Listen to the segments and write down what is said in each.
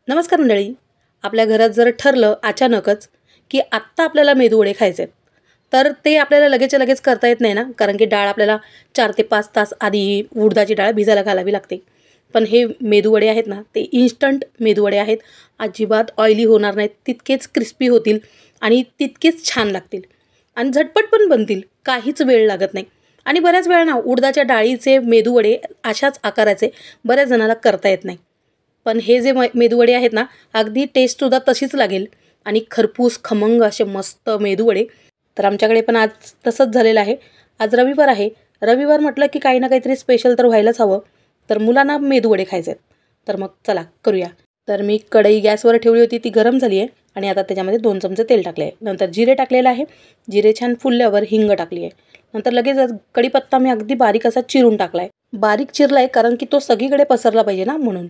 नमस्कार मंडळी. आपल्या घरात जर ठरलं अचानकच की आत्ता आपल्याला मेदूवडे खायचे आहेत, तर ते आपल्याला लगेचच्या लगेच करता येत नाही ना, कारण की डाळ आपल्याला 4 ते 5 तास आधी उडदाची डाळ भिजायला घालावी लागते. पण हे मेदूवडे आहेत ना, ते इन्स्टंट मेदूवडे आहेत. अजिबात ऑइली होणार नाहीत, तितकेच क्रिस्पी होतील आणि तितकेच छान लागतील आणि झटपट पण बनतील. काहीच वेळ लागत नाही. आणि बऱ्याच वेळा ना उडदाच्या डाळीचे मेदूवडे अशाच आकाराचे बऱ्याच जणांना करता येत नाही. पण हे जे मेदूवडे आहेत ना, अगदी टेस्टसुद्धा तशीच लागेल आणि खरपूस खमंग असे मस्त मेदूवडे. तर आमच्याकडे पण आज तसंच झालेलं आहे. आज रविवार आहे. रविवार म्हटलं की काही ना काहीतरी स्पेशल तर व्हायलाच हवं. तर मुलांना मेदूवडे खायचे आहेत. तर मग चला करूया. तर मी कढई गॅसवर ठेवली होती, ती गरम झाली आहे आणि आता त्याच्यामध्ये 2 चमचे तेल टाकले आहे. नंतर जिरे टाकलेलं आहे. जिरे छान फुलल्यावर हिंग टाकली आहे. नंतर लगेच कढीपत्ता मी अगदी बारीक असा चिरून टाकला आहे. बारीक चिरला आहे कारण की तो सगळीकडे पसरला पाहिजे ना म्हणून.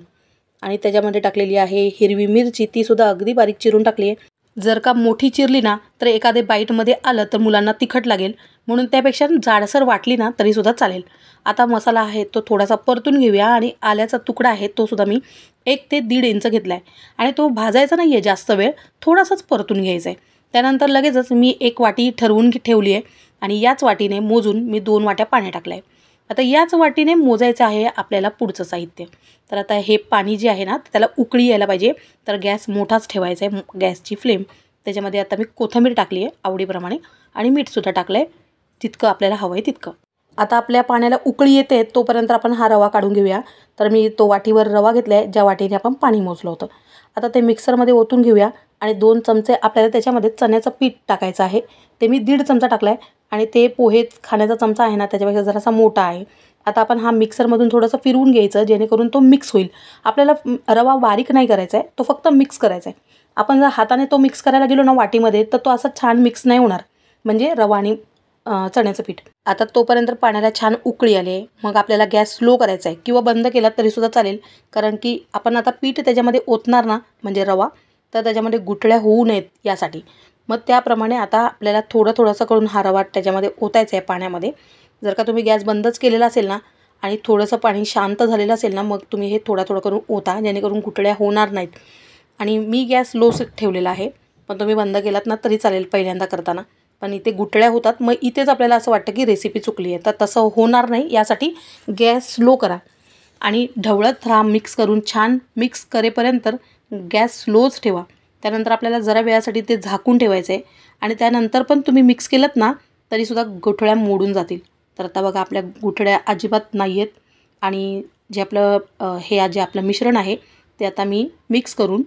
आणि त्याच्यामध्ये टाकलेली आहे हिरवी मिरची, तीसुद्धा अगदी बारीक चिरून टाकली आहे. जर का मोठी चिरली ना तर एखादे बाईटमध्ये आलं तर मुलांना तिखट लागेल, म्हणून त्यापेक्षा जाडसर वाटली ना तरीसुद्धा चालेल. आता मसाला आहे तो थोडासा परतून घेऊया आणि आल्याचा तुकडा आहे तो सुद्धा मी 1 ते 1.5 इंच घेतला आहे आणि तो भाजायचा नाही आहे जास्त वेळ, थोडासाच परतून घ्यायचा आहे. त्यानंतर लगेचच मी 1 वाटी ठरवून ठेवली आहे आणि याच वाटीने मोजून मी 2 वाट्या पाणी टाकलं आहे. आता याच वाटीने मोजायचं आहे आपल्याला पुढचं साहित्य. तर आता हे पाणी जे आहे ना त्याला उकळी यायला पाहिजे, तर गॅस मोठाच ठेवायचा आहे, गॅसची फ्लेम. त्याच्यामध्ये आता मी कोथिंबीर टाकली आहे आवडीप्रमाणे आणि मीठसुद्धा टाकलं आहे, जितकं आपल्याला हवं आहे तितकं. आता आपल्या पाण्याला उकळी येते तोपर्यंत आपण हा रवा काढून घेऊया. तर मी तो वाटीवर रवा घेतला आहे, ज्या वाटीने आपण पाणी मोजलं होतं. आता ते मिक्सरमध्ये ओतून घेऊया आणि 2 चमचे आपल्याला त्याच्यामध्ये चण्याचं पीठ टाकायचं आहे. ते मी 1.5 चमचा टाकला आहे आणि ते पोहे खाण्याचा चमचा आहे ना त्याच्यापेक्षा जरासा मोठा आहे. आता आपण हा मिक्सरमधून थोडंसं फिरवून घ्यायचं, जेणेकरून तो मिक्स होईल. आपल्याला रवा बारीक नाही करायचा आहे, तो फक्त मिक्स करायचा आहे. आपण जर हाताने तो मिक्स करायला गेलो ना वाटीमध्ये तर तो असा छान मिक्स नाही होणार, म्हणजे रवा आणि चण्याचं पीठ. आता तोपर्यंत पाण्याला छान उकळी आली आहे. मग आपल्याला गॅस स्लो करायचा आहे किंवा बंद केला तरीसुद्धा चालेल, कारण की आपण आता पीठ त्याच्यामध्ये ओतणार ना, म्हणजे रवा, तर त्याच्यामध्ये गुठळ्या होऊ नयेत यासाठी. मग त्याप्रमाणे आता आपल्याला थोडंसं करून हा रवा त्याच्यामध्ये ओतायचा आहे पाण्यामध्ये. जर का तुम्ही गॅस बंदच केलेला असेल ना आणि थोडंसं पाणी शांत झालेलं असेल ना, मग तुम्ही हे थोडं करून ओता, जेणेकरून गुठळ्या होणार नाहीत. आणि मी गॅस लो ठेवलेला आहे, पण तुम्ही बंद केलात ना तरी चालेल पहिल्यांदा करताना. पण इथे गुठळ्या होतात, मग इथेच आपल्याला असं वाटतं की रेसिपी चुकली आहे. तर तसं होणार नाही यासाठी गॅस स्लो करा आणि ढवळत राहा. मिक्स करून छान मिक्स करेपर्यंत गॅस स्लोच ठेवा. त्यानंतर आपल्याला जरा वेळासाठी ते झाकून ठेवायचं आहे आणि त्यानंतर पण तुम्ही मिक्स केलं ना तरीसुद्धा गुठळ्या मोडून जातील. तर आता बघा आपल्या गुठळ्या अजिबात नाही आहेत आणि जे आपलं मिश्रण आहे ते आता मी मिक्स करून,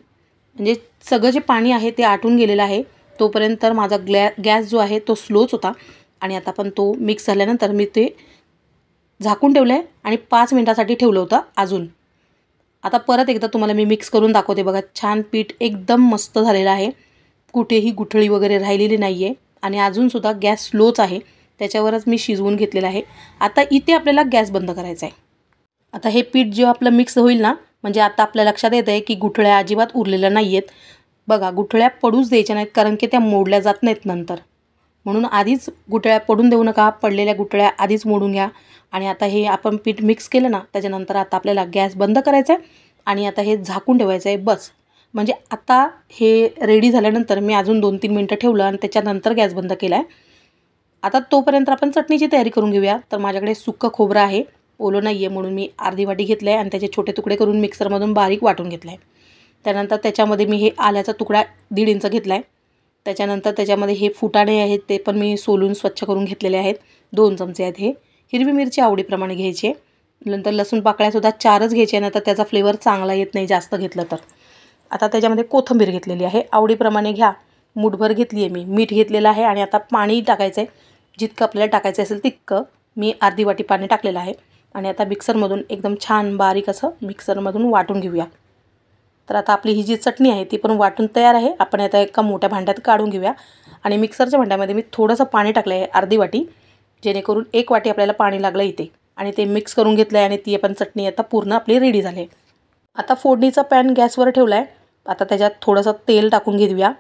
म्हणजे सगळं जे पाणी आहे ते आटून गेलेलं आहे. तोपर्यंत माझा गॅस जो आहे तो स्लोच होता आणि आता पण तो मिक्स झाल्यानंतर मी ते झाकून ठेवलं आहे आणि 5 मिनिटासाठी ठेवलं होतं अजून. आता परत एकदा तुम्हाला मी मिक्स करून दाखवते. बघा छान पीठ एकदम मस्त झालेलं आहे, कुठेही गुठळी वगैरे राहिलेली नाही आहे आणि अजूनसुद्धा गॅस स्लोच आहे, त्याच्यावरच मी शिजवून घेतलेलं आहे. आता इथे आपल्याला गॅस बंद करायचा आहे. आता हे पीठ जेव्हा आपलं मिक्स होईल ना, म्हणजे आता आपल्या लक्षात येत आहे की गुठळ्या अजिबात उरलेल्या नाही आहेत. बघा गुठळ्या पडूच द्यायच्या नाहीत, कारण की त्या मोडल्या जात नाहीत नंतर. म्हणून आधीच गुठळ्या पडून देऊ नका, पडलेल्या गुठळ्या आधीच मोडून घ्या. आणि आता हे आपण पीठ मिक्स केलं ना, त्याच्यानंतर आता आपल्याला गॅस बंद करायचा आहे आणि आता हे झाकून ठेवायचं आहे बस. म्हणजे आता हे रेडी झाल्यानंतर मी अजून 2-3 मिनटं ठेवलं आणि त्याच्यानंतर गॅस बंद केला आहे. आता तोपर्यंत आपण चटणीची तयारी करून घेऊया. तर माझ्याकडे सुक्कं खोबरं आहे, ओलं नाही आहे, म्हणून मी अर्धी वाटी घेतलं आहे आणि त्याचे छोटे तुकडे करून मिक्सरमधून बारीक वाटून घेतलं आहे. त्यानंतर त्याच्यामध्ये मी हे आल्याचा तुकडा 1.5 इंच घेतला आहे. त्याच्यानंतर त्याच्यामध्ये हे फुटाणे आहेत ते पण मी सोलून स्वच्छ करून घेतलेले आहेत, 2 चमचे आहेत हे. हिरवी मिरची आवडीप्रमाणे घ्यायची आहे. नंतर लसूण पाकळ्यासुद्धा 4च घ्यायचे, नंतर त्याचा फ्लेवर चांगला येत नाही जास्त घेतलं तर. आता त्याच्यामध्ये कोथिंबीर घेतलेली आहे, आवडीप्रमाणे घ्या. मूठभर घेतली आहे मी. मीठ घेतलेलं आहे आणि आता पाणी टाकायचं आहे, जितकं आपल्याला टाकायचं असेल तितकं. मी अर्धी वाटी पाणी टाकलेलं आहे आणि आता मिक्सरमधून एकदम छान बारीक असं मिक्सरमधून वाटून घेऊया. तर आता आपली ही जी चटणी आहे ती पण वाटून तयार आहे. आपण आता एका मोठ्या भांड्यात काढून घेऊया आणि मिक्सरच्या भांड्यामध्ये मी थोडंसं पाणी टाकलं आहे, अर्धी वाटी, जेणेकरून 1 वाटी आपल्याला पाणी लागलं इथे. आणि ते मिक्स करून घेतलं आहे आणि ती पण चटणी आता पूर्ण आपली रेडी झाली. आता फोडणीचा पॅन गॅसवर ठेवला आहे. आता त्याच्यात थोडंसं तेल टाकून घेऊया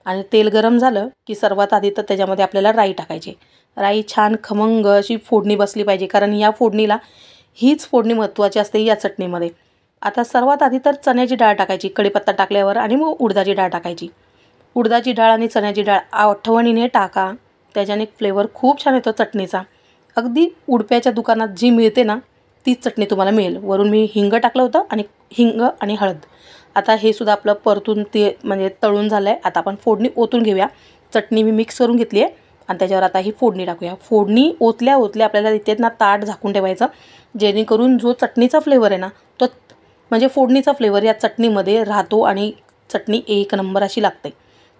आणि तेल गरम झालं की सर्वात आधी तर त्याच्यामध्ये आपल्याला राई टाकायची. राई छान खमंग अशी फोडणी बसली पाहिजे, कारण या फोडणीला हीच फोडणी महत्त्वाची असते या चटणीमध्ये. आता सर्वात आधी तर चण्याची डाळ टाकायची कढीपत्ता टाकल्यावर आणि मग उडदाची डाळ टाकायची. उडदाची डाळ आणि चण्याची डाळ आठवणीने टाका, त्याच्याने फ्लेवर खूप छान येतो चटणीचा. अगदी उडप्याच्या दुकानात जी मिळते ना तीच चटणी तुम्हाला मिळेल. वरून मी हिंग टाकलं होतं आणि हिंग आणि हळद. आता हे सुद्धा आपलं परतून ते म्हणजे तळून झालं आहे. आता आपण फोडणी ओतून घेऊया. चटणी मी मिक्स करून घेतली आहे आणि त्याच्यावर आता ही फोडणी टाकूया. फोडणी ओतल्या ओतल्या आपल्याला तिथे ना ताट झाकून ठेवायचं, जेणेकरून जो चटणीचा फ्लेवर आहे ना तो म्हणजे फोडणीचा फ्लेवर या चटणीमध्ये राहतो आणि चटणी एक नंबर अशी लागते.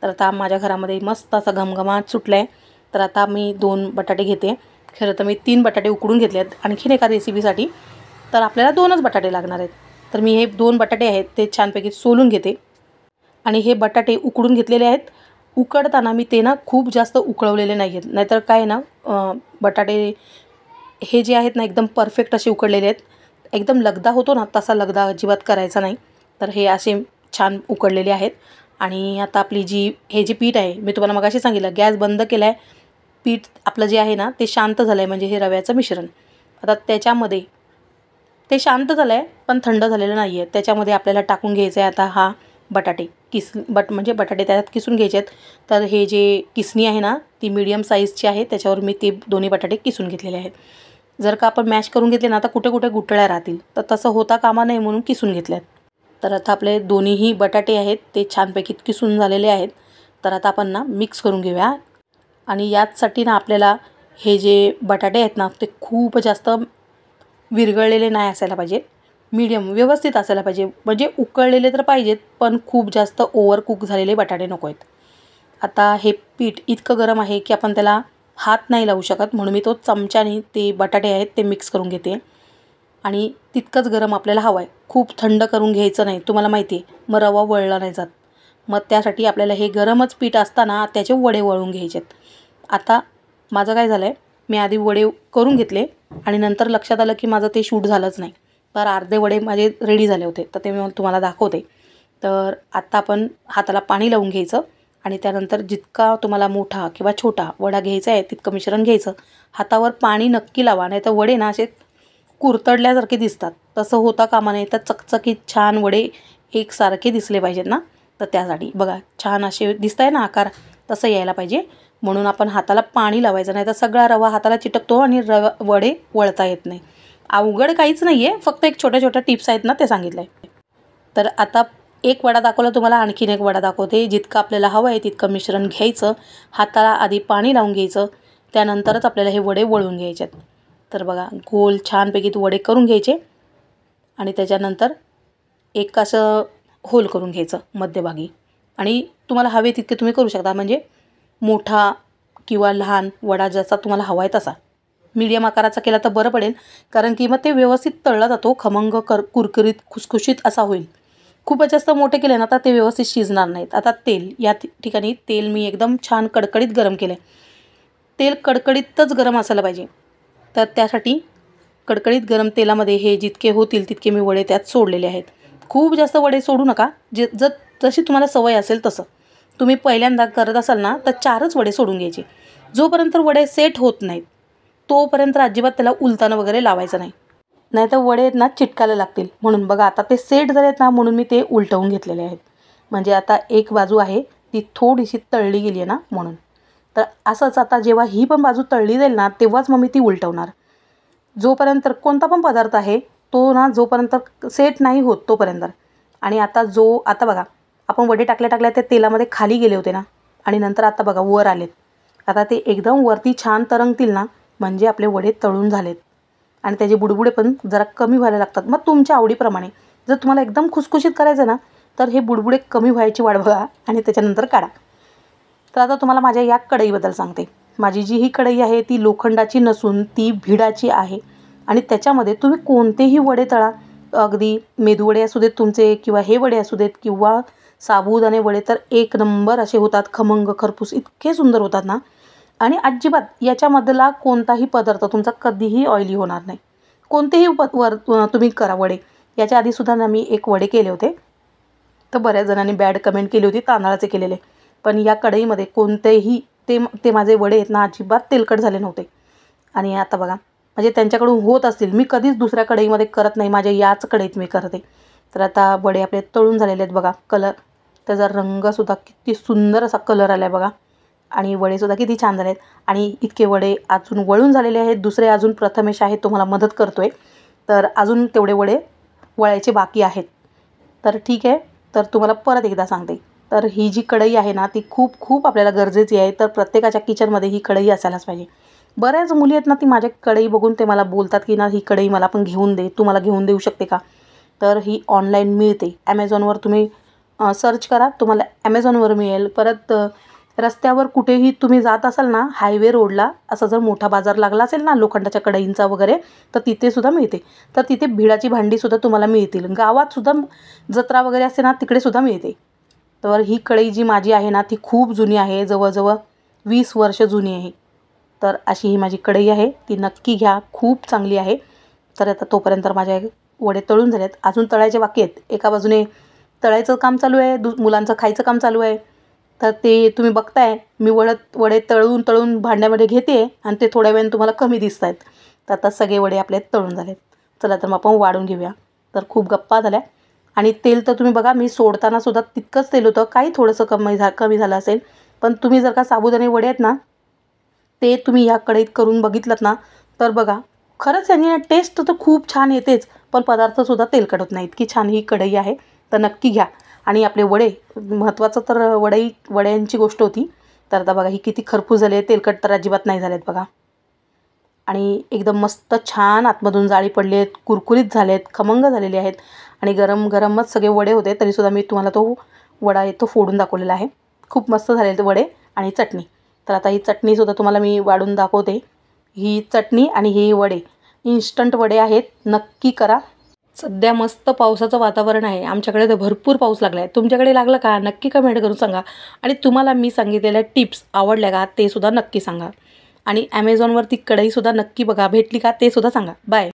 तर आता माझ्या घरामध्ये मस्त असा घमघमाट सुटला आहे. तर आता मी 2 बटाटे घेते. खरं तर मी 3 बटाटे उकडून घेतले आहेत आणखीन एका रेसिपीसाठी, तर आपल्याला 2च बटाटे लागणार आहेत. तर मी हे 2 बटाटे आहेत ते छानपैकी सोलून घेते आणि हे बटाटे उकडून घेतलेले आहेत. उकडताना मी ते ना खूप जास्त उकळवलेले नाही आहेत, नाहीतर काय ना बटाटे हे जे आहेत ना एकदम परफेक्ट असे उकडलेले आहेत. एकदम लगदा होतो ना तसा लगदा अजिबात करायचा नाही. तर हे असे छान उकडलेले आहेत. आणि आता आपली हे जे पीठ आहे मी तुम्हाला मगाशी सांगितलं गॅस बंद केला आहे. पीठ आपलं जे आहे ना ते शांत झालं आहे, म्हणजे हे रव्याचं मिश्रण. आता त्याच्यामध्ये ते शांत झालं आहे पण थंड झालेलं नाही आहे. त्याच्यामध्ये आपल्याला टाकून घ्यायचं आहे आता हा बटाटे म्हणजे बटाटे त्यात किसून घ्यायचे आहेत. तर हे जे किसणी आहे ना ती मीडियम साईजची आहे, त्याच्यावर मी ते दोन्ही बटाटे किसून घेतलेले आहेत. जर का आपण मॅश करून घेतले ना तर कुठे कुठे गुठळ्या राहतील, तर तसं होता कामा नये म्हणून किसून घेतल्यात. तर आता आपले दोन्हीही बटाटे आहेत ते छानपैकी किसून झालेले आहेत. तर आता आपण ना मिक्स करून घेऊया. आणि याचसाठी ना आपल्याला हे जे बटाटे आहेत ना ते खूप जास्त विरघळलेले नाही असायला पाहिजे, मीडियम व्यवस्थित असायला पाहिजे. म्हणजे उकळलेले तर पाहिजेत पण खूप जास्त ओव्हर कुक झालेले बटाटे नको आहेत. आता हे पीठ इतकं गरम आहे की आपण त्याला हात नाही लावू शकत, म्हणून मी तो चमच्याने ते बटाटे आहेत ते मिक्स करून घेते. आणि तितकंच गरम आपल्याला हवं आहे, खूप थंड करून घ्यायचं नाही. तुम्हाला माहिती आहे मग रवा वळला नाही जात. मग त्यासाठी आपल्याला हे गरमच पीठ असताना त्याचे वडे वळून घ्यायचे आहेत. आता माझं काय झालं आहे, मी आधी वडे करून घेतले आणि नंतर लक्षात आलं की माझं ते शूट झालंच नाही. तर अर्धे वडे माझे रेडी झाले होते, तर ते मी तुम्हाला दाखवते. तर आत्ता आपण हाताला पाणी लावून घ्यायचं आणि त्यानंतर जितका तुम्हाला मोठा किंवा छोटा वडा घ्यायचा आहे तितकं मिश्रण घ्यायचं. हातावर पाणी नक्की लावा, नाही तर वडे ना असे कुरतडल्यासारखे दिसतात, तसं होता कामा नये. तर चकचकीत छान वडे एकसारखे दिसले पाहिजेत ना, तर त्यासाठी बघा छान असे दिसत आहे ना आकार, तसं यायला पाहिजे. म्हणून आपण हाताला पाणी लावायचं, नाही तर सगळा रवा हाताला चिटकतो आणि वडे वळता येत नाही. अवघड काहीच नाही आहे, फक्त एक छोट्या छोट्या टिप्स आहेत ना ते सांगितलं आहे. तर आता एक वडा दाखवला तुम्हाला, आणखीन एक वडा दाखवते. जितकं आपल्याला हवं आहे तितकं मिश्रण घ्यायचं, हाताला आधी पाणी लावून घ्यायचं, त्यानंतरच आपल्याला हे वडे वळून घ्यायचे आहेत. तर बघा गोल छानपैकी वडे करून घ्यायचे आणि त्याच्यानंतर एक असं होल करून घ्यायचं मध्यभागी. आणि तुम्हाला हवे तितके तुम्ही करू शकता, म्हणजे मोठा किंवा लहान वडा जसा तुम्हाला हवा आहे तसा. मीडियम आकाराचा केला तर बरं पडेल, कारण की मग ते व्यवस्थित तळला जातो, खमंग कुरकुरीत खुसखुशीत असा होईल. खूपच जास्त मोठे केले ना तर ते व्यवस्थित शिजणार नाहीत. आता तेल, या ठिकाणी तेल मी एकदम छान कडकडीत गरम केलं आहे. तेल कडकडीतच गरम असायला पाहिजे. तर त्यासाठी कडकडीत गरम तेलामध्ये हे जितके होतील तितके मी वडे त्यात सोडलेले आहेत. खूप जास्त वडे सोडू नका, जशी तुम्हाला सवय असेल तसं. तुम्ही पहिल्यांदा करत असाल ना तर 4च वडे सोडून घ्यायचे. जोपर्यंत वडे सेट होत नाहीत तोपर्यंत अजिबात त्याला उलतानं वगैरे लावायचं नाही, नाहीतर वडे आहेत ना चिटकायला लागतील. म्हणून बघा आता ते सेट झालेत ना, म्हणून मी ते उलटवून घेतलेले आहेत. म्हणजे आता एक बाजू आहे ती थोडीशी तळली गेली आहे ना म्हणून. तर असंच आता जेव्हा ही पण बाजू तळली जाईल ना तेव्हाच मग मी ती उलटवणार. जोपर्यंत कोणता पण पदार्थ आहे तो ना जोपर्यंत सेट नाही होत तोपर्यंत. आणि आता बघा आपण वडे टाकल्या ते तेलामध्ये खाली गेले होते ना, आणि नंतर आता बघा वर आलेत. आता ते एकदम वरती छान तरंगतील ना म्हणजे आपले वडे तळून झालेत. आणि त्याचे बुडबुडे पण जरा कमी व्हायला लागतात. मग तुमच्या आवडीप्रमाणे जर तुम्हाला एकदम खुसखुशीत करायचं ना तर हे बुडबुडे कमी व्हायची वाट बघा आणि त्याच्यानंतर काढा. तर आता तुम्हाला माझ्या या कढईबद्दल सांगते. माझी जी ही कढई आहे ती लोखंडाची नसून ती भिडाची आहे. आणि त्याच्यामध्ये तुम्ही कोणतेही वडे तळा, अगदी मेदूवडे असू देत तुमचे किंवा हे वडे असू देत किंवा साबुदाणे वडे, तर एक नंबर असे होतात, खमंग खरपूस इतके सुंदर होतात ना. आणि अजिबात याच्यामधला कोणताही पदार्थ तुमचा कधीही ऑइली होणार नाही. कोणतेही तुम्ही करा वडे. याच्या आधीसुद्धा ना मी एक वडे केले होते, तर बऱ्याच जणांनी बॅड कमेंट केली होती तांदळाचे केलेले. पण या कढईमध्ये कोणतेही ते माझे वडे आहेत ना अजिबात तेलकट झाले नव्हते. आणि आता बघा म्हणजे त्यांच्याकडून होत असतील, मी कधीच दुसऱ्या कढईमध्ये करत नाही, माझ्या याच कढईत मी करते. तर आता वडे आपले तळून झालेले आहेत बघा. कलर त्याचा रंगसुद्धा किती सुंदर असा कलर आला आहे बघा. आणि वडेसुद्धा किती छान झाले आहेत. आणि इतके वडे अजून वळून झालेले आहेत. दुसरे अजून प्रथमेश आहे तुम्हाला मदत करतो आहे, तर अजून तेवढे वडे वळायचे बाकी आहेत. तर ठीक आहे, तर तुम्हाला परत एकदा सांगते. तर ही जी कढई आहे ना ती खूप खूप आपल्याला गरजेची आहे. तर प्रत्येकाच्या किचनमध्ये ही कढई असायलाच पाहिजे. बऱ्याच मुली आहेत ना ती माझ्या कढई बघून ते मला बोलतात की ना ही कढई मला पण घेऊन दे, तू मला घेऊन देऊ शकते का. तर ही ऑनलाईन मिळते. ॲमेझॉनवर तुम्ही सर्च करा, तुम्हाला ॲमेझॉनवर मिळेल. परत रस्त्यावर कुठेही तुम्ही जात असाल ना, हायवे रोडला असा जर मोठा बाजार लागला असेल ना लोखंडाच्या कढईंचा वगैरे, तर तिथेसुद्धा मिळते. तर तिथे भिडाची भांडीसुद्धा तुम्हाला मिळतील. गावातसुद्धा जत्रा वगैरे असते ना तिकडेसुद्धा मिळते. तर ही कढई जी माझी आहे ना ती खूप जुनी आहे, जवळजवळ 20 वर्ष जुनी आहे. तर अशी ही माझी कढई आहे, ती नक्की घ्या, खूप चांगली आहे. तर आता तोपर्यंत माझ्या वडे तळून झालेत, अजून तळायचे बाकी आहेत. एका बाजूने तळायचं काम चालू आहे, मुलांचं खायचं काम चालू आहे. तर ते तुम्ही बघताय मी वडे तळून तळून भांड्यामध्ये घेते आणि ते थोड्या वेळाने तुम्हाला कमी दिसत आहेत. तर आता सगळे वडे आपले तळून झालेत. चला तर मग आपण वाढून घेऊया. तर खूप गप्पा झाल्या. आणि तेल तर तुम्ही बघा मी सोडताना सुद्धा तितकंच तेल होतं, काही थोडंसं कमी झालं असेल. पण तुम्ही जर का साबुदाणे वडे आहेत ना ते तुम्ही ह्या कढईत करून बघितलं ना तर बघा खरंच यांनी टेस्ट तर खूप छान येतेच, पण पदार्थसुद्धा तेलकट होत नाही. इतकी छान ही कढई आहे, तर नक्की घ्या. आणि आपले वडे महत्त्वाचं तर वड्यांची गोष्ट होती. तर आता बघा ही किती खरपूस झाले, तेलकट तर अजिबात नाही झालेत बघा. आणि एकदम मस्त छान आतमधून जाळी पडली आहेत, कुरकुरीत झाले आहेत, खमंग झालेले आहेत. आणि गरम गरमच सगळे वडे होते, तरीसुद्धा मी तुम्हाला तो वडा आहे तो फोडून दाखवलेला आहे. खूप मस्त झालेले ते वडे आणि चटणी. तर आता ही चटणीसुद्धा तुम्हाला मी वाढून दाखवते. ही चटणी आणि ही वडे इन्स्टंट वडे आहेत, नक्की करा. सध्या मस्त पावसाचं वातावरण आहे, आमच्याकडे तर भरपूर पाऊस लागला आहे. तुमच्याकडे लागला का नक्की कमेंट करून सांगा. आणि तुम्हाला मी सांगितलेल्या टिप्स आवडल्या का ते सुद्धा नक्की सांगा. आणि ॲमेझॉनवरती कढईसुद्धा नक्की बघा, भेटली का ते सुद्धा सांगा. बाय.